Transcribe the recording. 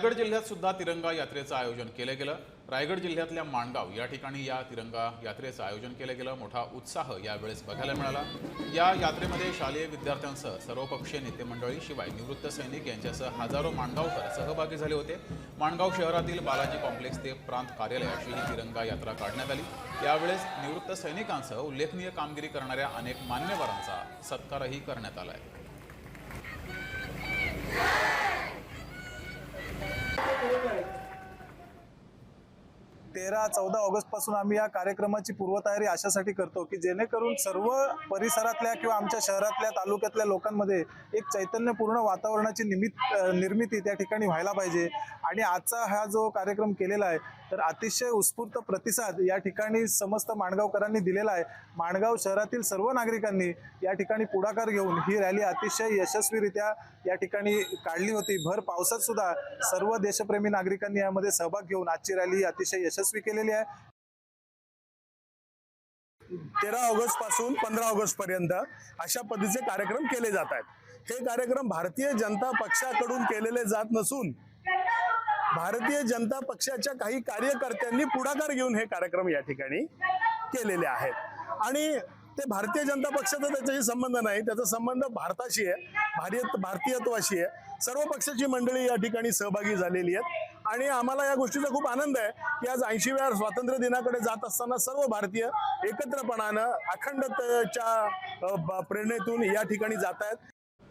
रायगड जिल्ह्यात सुद्धा तिरंगा यात्रेचं आयोजन केलं गेलं। रायगड जिल्ह्यातल्या माणगाव या ठिकाणी या तिरंगा यात्रेचं आयोजन केलं गेलं। मोठा उत्साह यावेळेस बघायला मिळाला। या यात्रेमध्ये शालेय विद्यार्थ्यांसह सर्वपक्षीय नेते मंडळी शिवाय निवृत्त सैनिक यांच्यासह हजारो माणगावकर सहभागी झाले होते। माणगाव शहरातील बालाजी कॉम्प्लेक्स ते प्रांत कार्यालय अशी ही तिरंगा यात्रा काढण्यात आली। यावेळेस निवृत्त सैनिकांसह उल्लेखनीय कामगिरी करणाऱ्या अनेक मान्यवरांचा सत्कारही करण्यात आला आहे। 13-14 ऑगस्ट पासून आम्ही या कार्यक्रमाची पूर्वतयारी अशासाठी करतो की जेणेकरून सर्व परिसरातल्या किंवा आमच्या शहरातल्या तालुक्यातल्या लोकांमध्ये एक चैतन्यपूर्ण वातावरणाची निर्मिती त्या ठिकाणी व्हायला पाहिजे। आणि आजचा हा जो कार्यक्रम केलेला आहे तर अतिशय उत्स्फूर्त प्रतिसाद या ठिकाणी समस्त माणगावकरांनी दिलेला आहे। माणगाव शहरातील सर्व नागरिकांनी या ठिकाणी पुढाकार घेऊन ही रॅली अतिशय यशस्वीरित्या या ठिकाणी काढली होती। भर पावसात सुद्धा सर्व देशप्रेमी नागरिकांनी यामध्ये सहभाग घेऊन आजची रॅली अतिशय यशस्वी केलेली आहे। 13 ऑगस्ट पासून 15 ऑगस्ट पर्यंत अशा पद्धतीचे कार्यक्रम केले जात आहेत। हे कार्यक्रम भारतीय जनता पक्षाकडून केलेले जात नसून भारतीय जनता पक्षाच्या काही कार्यकर्त्यांनी पुढाकार घेऊन हे कार्यक्रम या ठिकाणी केलेले आहेत। आणि ते भारतीय जनता पक्षाचा त्याच्याशी संबंध नाही, त्याचा संबंध भारताशी आहे, भारतीयत्वाशी आहे। सर्व पक्षाची मंडळी या ठिकाणी सहभागी झालेली आहेत आणि आम्हाला या गोष्टीचा खूप आनंद आहे की आज 80व्या स्वातंत्र्य दिनाकडे जात असताना सर्व भारतीय एकत्रपणानं अखंडतेच्या प्रेरणेतून या ठिकाणी जात आहेत।